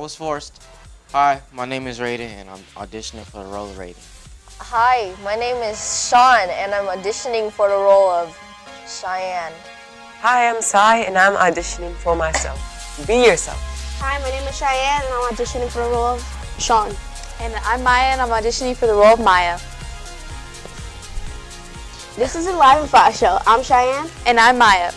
was forced. Hi, my name is Raiden, and I'm auditioning for the role of Raiden. Hi, my name is Sean, and I'm auditioning for the role of Cheyenne. Hi, I'm Sai, and I'm auditioning for myself. Be yourself. Hi, my name is Cheyenne, and I'm auditioning for the role of Sean. And I'm Maya, and I'm auditioning for the role of Maya. This is a live and flash show. I'm Cheyenne. And I'm Maya.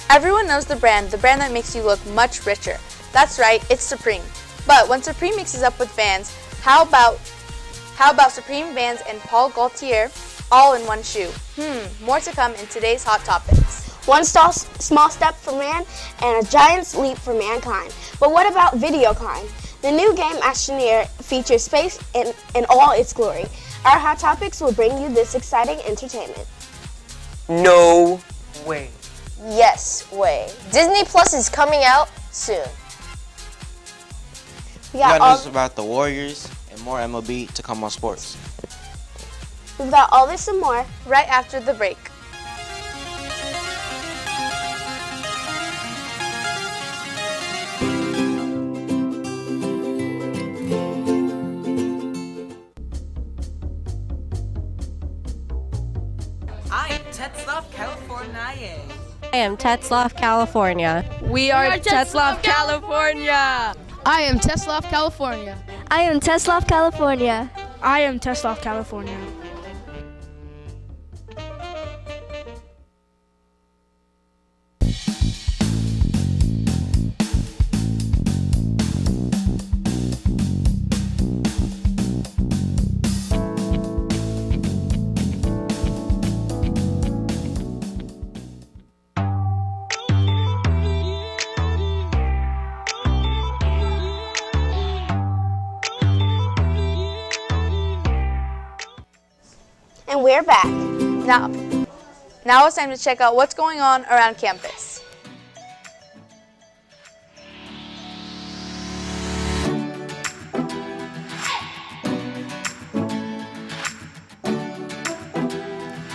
Everyone knows the brand that makes you look much richer. That's right, it's Supreme. But when Supreme mixes up with Vans, how about Supreme, Vans, and Paul Gaultier all in one shoe? More to come in today's Hot Topics. One small step for man and a giant leap for mankind. But what about Videokine? The new game Astroneer features space in all its glory. Our Hot Topics will bring you this exciting entertainment. No way. Yes, way. Disney Plus is coming out soon. We got news about the Warriors and more MLB to come on sports. We've got all this and more right after the break. I'm Tetzlaff, California. I am Tetzlaff, California. We are Tetzlaff, California. I am Tetzlaff, California. I am Tetzlaff, California. I am Tetzlaff, California. and we're back. Now it's time to check out what's going on around campus.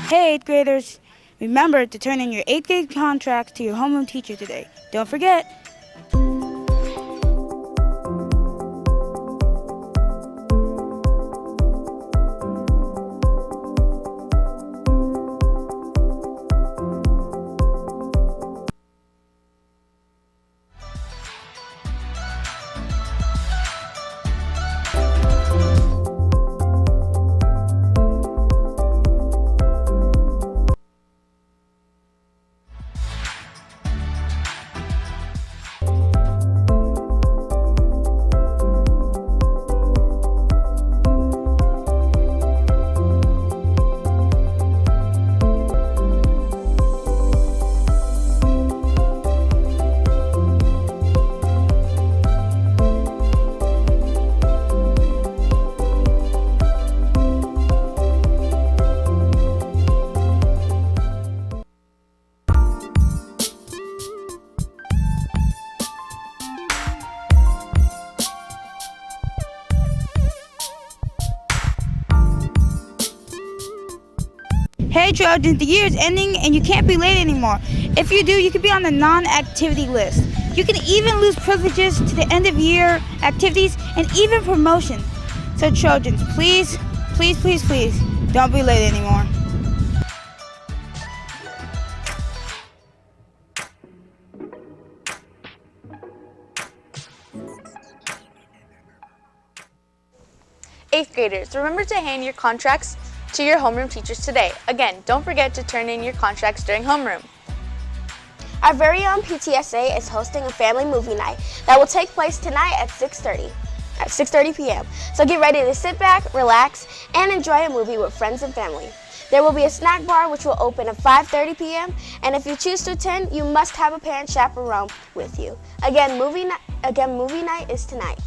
Hey 8th graders, remember to turn in your 8th grade contracts to your homeroom teacher today. Don't forget. Hey Trojans, the year is ending and you can't be late anymore. If you do, you could be on the non-activity list. You can even lose privileges to the end of year activities and even promotion. So Trojans, please, please, please, please, don't be late anymore. Eighth graders, remember to hand your contracts to your homeroom teachers today. Again, don't forget to turn in your contracts during homeroom. Our very own PTSA is hosting a family movie night that will take place tonight at 6:30 p.m. So get ready to sit back, relax, and enjoy a movie with friends and family. There will be a snack bar which will open at 5:30 p.m. and if you choose to attend, you must have a parent chaperone with you. Again, movie night is tonight.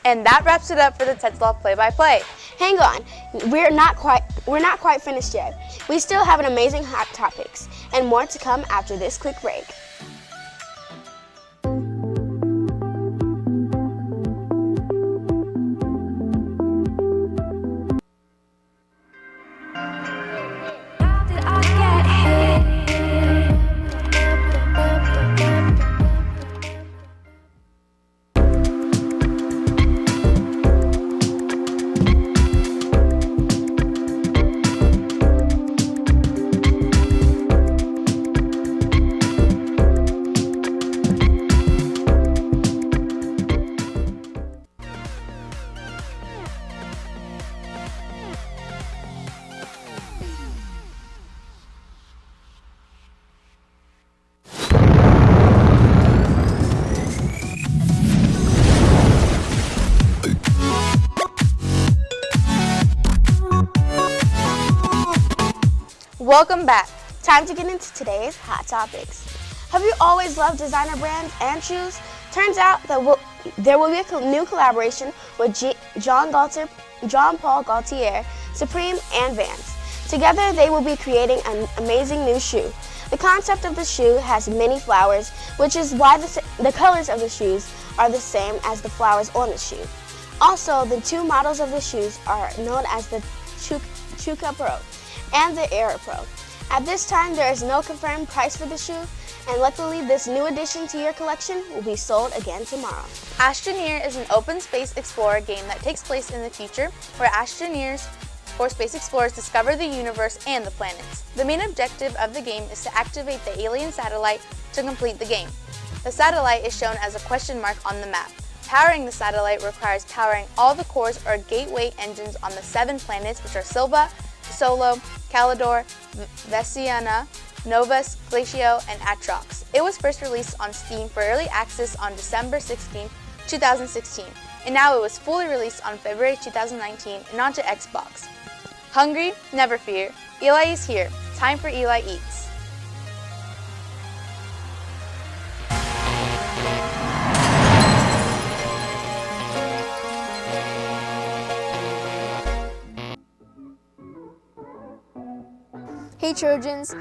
And that wraps it up for the Tetzlaff play-by-play. Hang on, we're not quite finished yet. We still have an amazing Hot Topics and more to come after this quick break. Welcome back. Time to get into today's hot topics. Have you always loved designer brands and shoes? Turns out that there will be a new collaboration with Jean Paul Gaultier, Supreme, and Vans. Together, they will be creating an amazing new shoe. The concept of the shoe has many flowers, which is why the colors of the shoes are the same as the flowers on the shoe. Also, the two models of the shoes are known as the Chuka Pro and the Era Pro. At this time, there is no confirmed price for the shoe, and luckily this new addition to your collection will be sold again tomorrow. Astroneer is an open space explorer game that takes place in the future where astroneers or space explorers discover the universe and the planets. The main objective of the game is to activate the alien satellite to complete the game. The satellite is shown as a question mark on the map. Powering the satellite requires powering all the cores or gateway engines on the 7 planets, which are Silva, Solo, Calidor, Vesiana, Novus, Glacio, and Atrox. It was first released on Steam for early access on December 16, 2016, and now it was fully released on February 2019 and onto Xbox. Hungry? Never fear. Eli is here. Time for Eli Eats. Hey Trojans,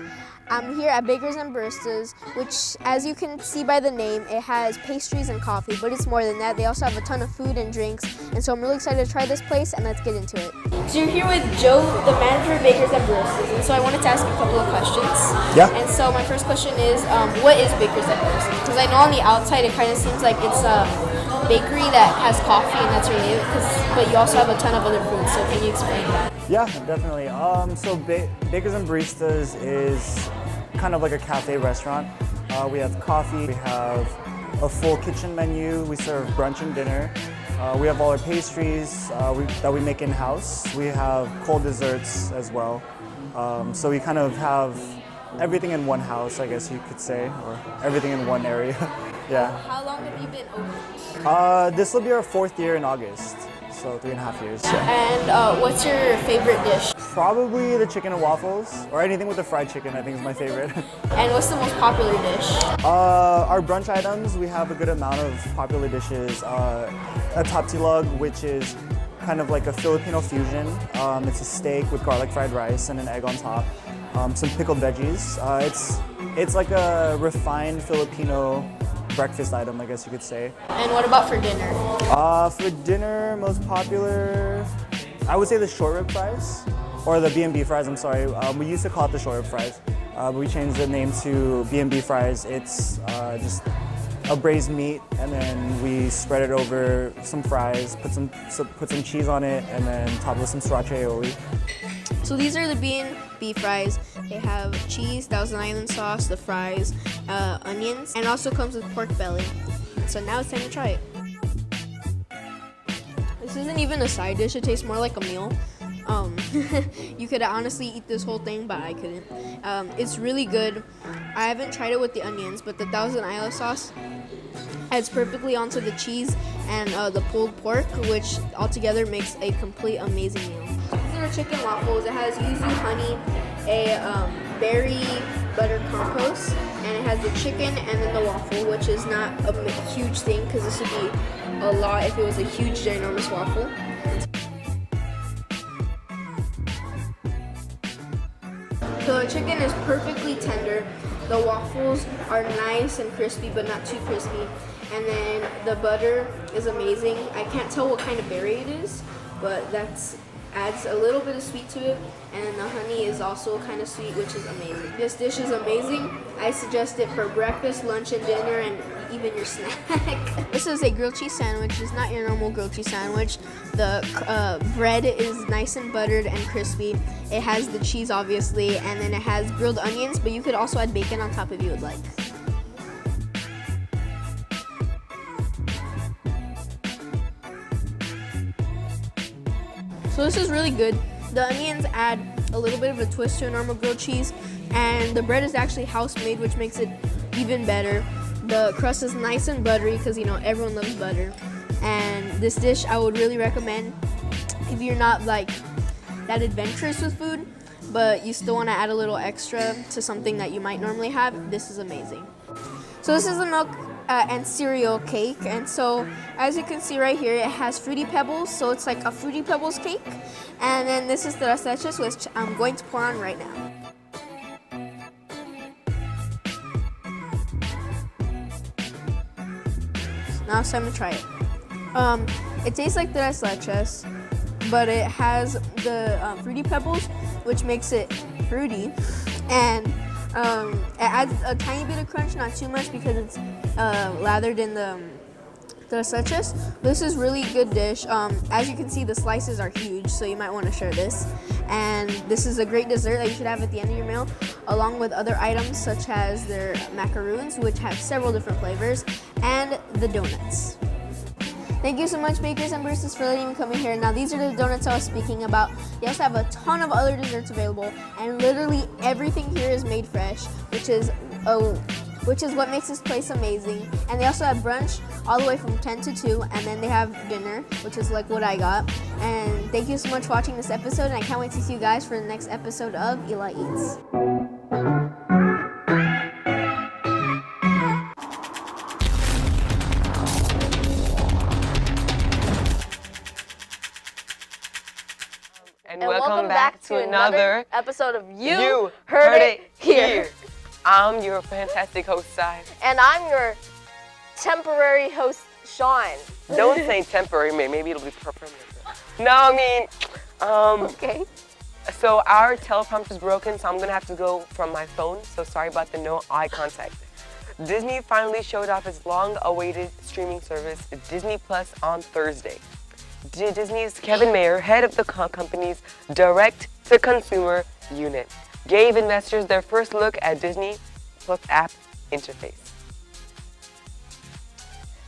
I'm here at Bakers and Baristas, which as you can see by the name, it has pastries and coffee, but it's more than that. They also have a ton of food and drinks, and so I'm really excited to try this place, and let's get into it. So you're here with Joe, the manager of Bakers and Baristas, and so I wanted to ask you a couple of questions. Yeah. And so my first question is, what is Bakers and Baristas? Because I know on the outside it kind of seems like it's a bakery that has coffee and that's really it, but you also have a ton of other foods, so can you explain that? Yeah, definitely. So Bakers and Baristas is kind of like a cafe restaurant. We have coffee, we have a full kitchen menu, we serve brunch and dinner. We have all our pastries that we make in-house. We have cold desserts as well. So we kind of have everything in one house, I guess you could say, or everything in one area. Yeah. How long have you been open? This will be our 4th year in August. So 3.5 years. And what's your favorite dish? Probably the chicken and waffles, or anything with the fried chicken, I think is my favorite. And what's the most popular dish? Our brunch items, we have a good amount of popular dishes. A tapsilog, which is kind of like a Filipino fusion. It's a steak with garlic fried rice and an egg on top. Some pickled veggies. It's like a refined Filipino breakfast item, I guess you could say. And what about for dinner? For dinner, most popular, I would say the short rib fries, or the B&B fries, I'm sorry. We used to call it the short rib fries, but we changed the name to B&B fries. It's just a braised meat, and then we spread it over some fries, put some cheese on it, and then top it with some sriracha aioli. So these are the B&B fries. They have cheese, Thousand Island sauce, the fries, onions, and also comes with pork belly. So now it's time to try it. This isn't even a side dish, it tastes more like a meal. You could honestly eat this whole thing, but I couldn't. It's really good. I haven't tried it with the onions, but the Thousand Island sauce adds perfectly onto the cheese and the pulled pork, which altogether makes a complete amazing meal. These are chicken waffles. It has yuzu honey, a berry butter compost, and it has the chicken and then the waffle, which is not a huge thing because this would be a lot if it was a huge, ginormous waffle. The chicken is perfectly tender. The waffles are nice and crispy, but not too crispy. And then the butter is amazing. I can't tell what kind of berry it is, but that's adds a little bit of sweet to it. And then the honey is also kind of sweet, which is amazing. This dish is amazing. I suggest it for breakfast, lunch, and dinner, and even your snack. This is a grilled cheese sandwich. It's not your normal grilled cheese sandwich. The bread is nice and buttered and crispy. It has the cheese, obviously, and then it has grilled onions, but you could also add bacon on top if you would like. So this is really good. The onions add a little bit of a twist to a normal grilled cheese, and the bread is actually house-made, which makes it even better. The crust is nice and buttery because, you know, everyone loves butter. And this dish I would really recommend if you're not like that adventurous with food, but you still want to add a little extra to something that you might normally have, this is amazing. So this is the milk and cereal cake, and so as you can see right here, it has Fruity Pebbles, so it's like a Fruity Pebbles cake. And then this is the tres leches, which I'm going to pour on right now. Now it's time to try it. It tastes like tres leches, but it has the Fruity Pebbles, which makes it fruity, and it adds a tiny bit of crunch, not too much because it's lathered in the tres leches. This is really good dish. As you can see, the slices are huge, so you might want to share this. And this is a great dessert that you should have at the end of your meal, along with other items such as their macaroons, which have several different flavors, and the donuts. Thank you so much, bakers and baristas, for letting me come in here. Now, these are the donuts I was speaking about. They also have a ton of other desserts available, and literally everything here is made fresh, which is what makes this place amazing. And they also have brunch all the way from 10 to 2, and then they have dinner, which is like what I got. And thank you so much for watching this episode, and I can't wait to see you guys for the next episode of Eli Eats. And welcome back to another episode of You Heard It Here. I'm your fantastic host, Sai. And I'm your temporary host, Sean. Don't say temporary, maybe it'll be permanent. No, I mean, okay. So our teleprompter is broken, so I'm gonna have to go from my phone, so sorry about the no eye contact. Disney finally showed off its long-awaited streaming service, Disney Plus, on Thursday. Disney's Kevin Mayer, head of the company's direct-to-consumer unit, gave investors their first look at Disney Plus app interface.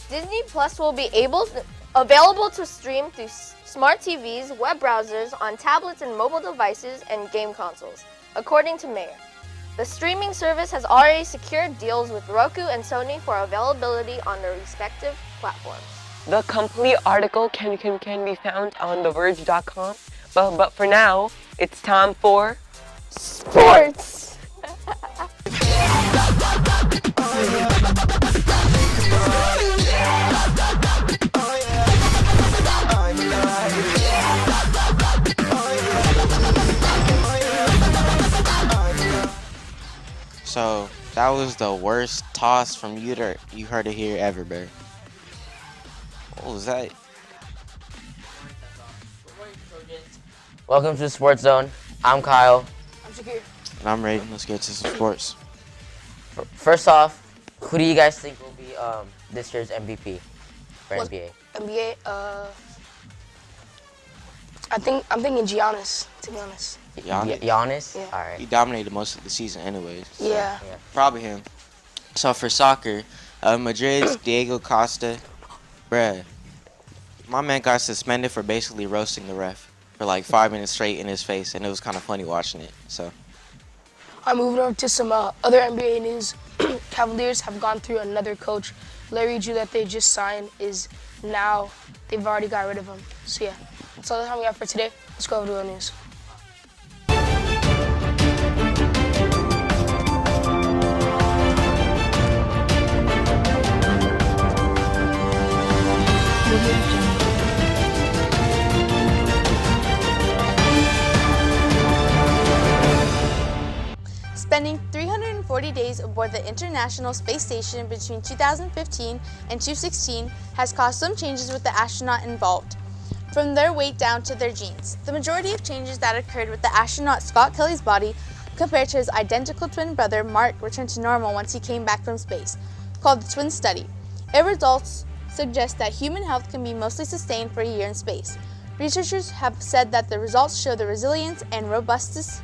Disney Plus will be available to stream through smart TVs, web browsers, on tablets and mobile devices, and game consoles, according to Mayer. The streaming service has already secured deals with Roku and Sony for availability on their respective platforms. The complete article can be found on TheVerge.com, but for now, it's time for sports. So that was the worst toss from You Heard It Here ever, bro. What was that? Welcome to Sports Zone. I'm Kyle. I'm Shakir. And I'm ready. Let's get to some sports. First off, who do you guys think will be this year's MVP for NBA? NBA, I'm thinking Giannis, to be honest. Giannis? Yeah. All right. He dominated most of the season anyways. So Yeah. probably him. So for soccer, Madrid's Diego Costa, bruh, my man got suspended for basically roasting the ref for like 5 minutes straight in his face, and it was kind of funny watching it. So I'm moving over to some other NBA news. Cavaliers have gone through another coach. Larry Drew that they just signed is now, they've already got rid of him. So yeah, that's all the time we have for today. Let's go over to the news. Spending 340 days aboard the International Space Station between 2015 and 2016 has caused some changes with the astronaut involved, from their weight down to their genes. The majority of changes that occurred with the astronaut Scott Kelly's body compared to his identical twin brother Mark returned to normal once he came back from space, called the Twin Study. Its results suggest that human health can be mostly sustained for a year in space. Researchers have said that the results show the resilience and robustness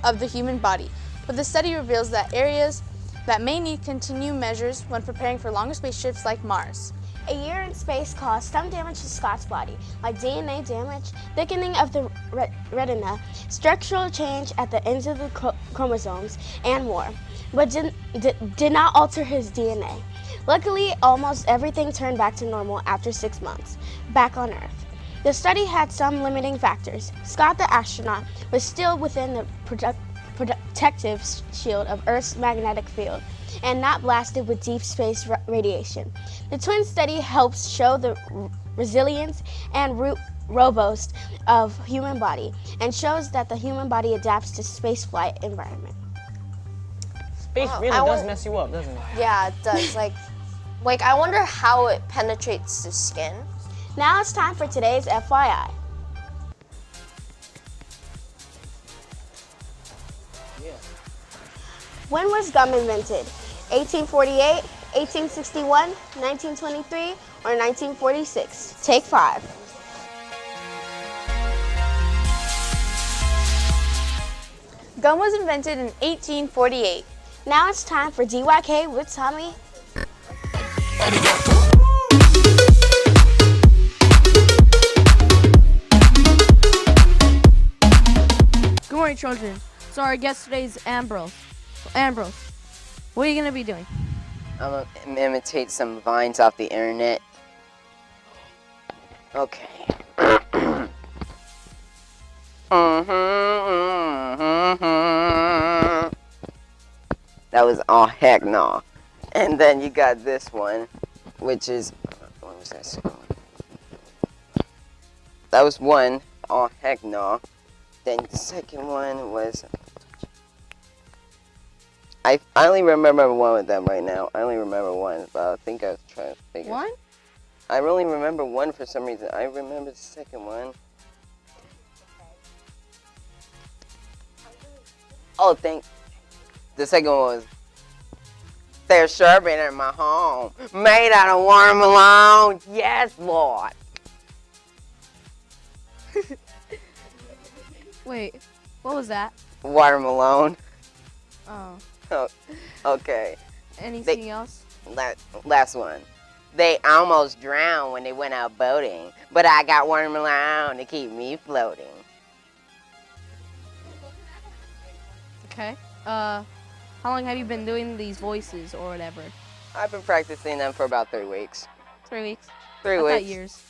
of the human body, but the study reveals that areas that may need continued measures when preparing for longer space trips like Mars. A year in space caused some damage to Scott's body, like DNA damage, thickening of the retina, structural change at the ends of the chromosomes, and more, but did not alter his DNA. Luckily, almost everything turned back to normal after 6 months, back on Earth. The study had some limiting factors. Scott the astronaut was still within the protective shield of Earth's magnetic field and not blasted with deep space radiation. The twin study helps show the resilience and robust of human body and shows that the human body adapts to spaceflight environment. Space really does mess you up, doesn't it? Yeah, it does. Like I wonder how it penetrates the skin. Now it's time for today's FYI. When was gum invented? 1848, 1861, 1923, or 1946? Take 5. Gum was invented in 1848. Now it's time for DYK with Tommy. Good morning, children. So our guest today is Ambrose. Ambrose, what are you gonna be doing? I'm gonna imitate some vines off the internet. Okay. That was all heck no. And then you got this one, which is, what was that second one? That was one, all heck no. Then the second one was, I only remember one of them right now. I only remember one, but I think I was trying to figure. One? I only remember one for some reason. I remember the second one. Oh, the second one was, there's sherbet in my home, made out of watermelon. Yes, Lord. Wait, what was that? Watermelon. Oh. Oh, okay. Anything else? Last one. They almost drowned when they went out boating, but I got watermelon to keep me floating. Okay. How long have you been doing these voices or whatever? I've been practicing them for about 3 weeks. 3 weeks? 3 I weeks. thought years.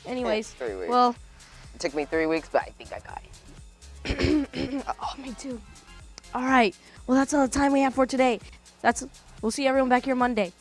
Anyways, Yeah, 3 weeks. well, it took me 3 weeks, but I think I got it. oh, me too. All right. Well, that's all the time we have for today. We'll see everyone back here Monday.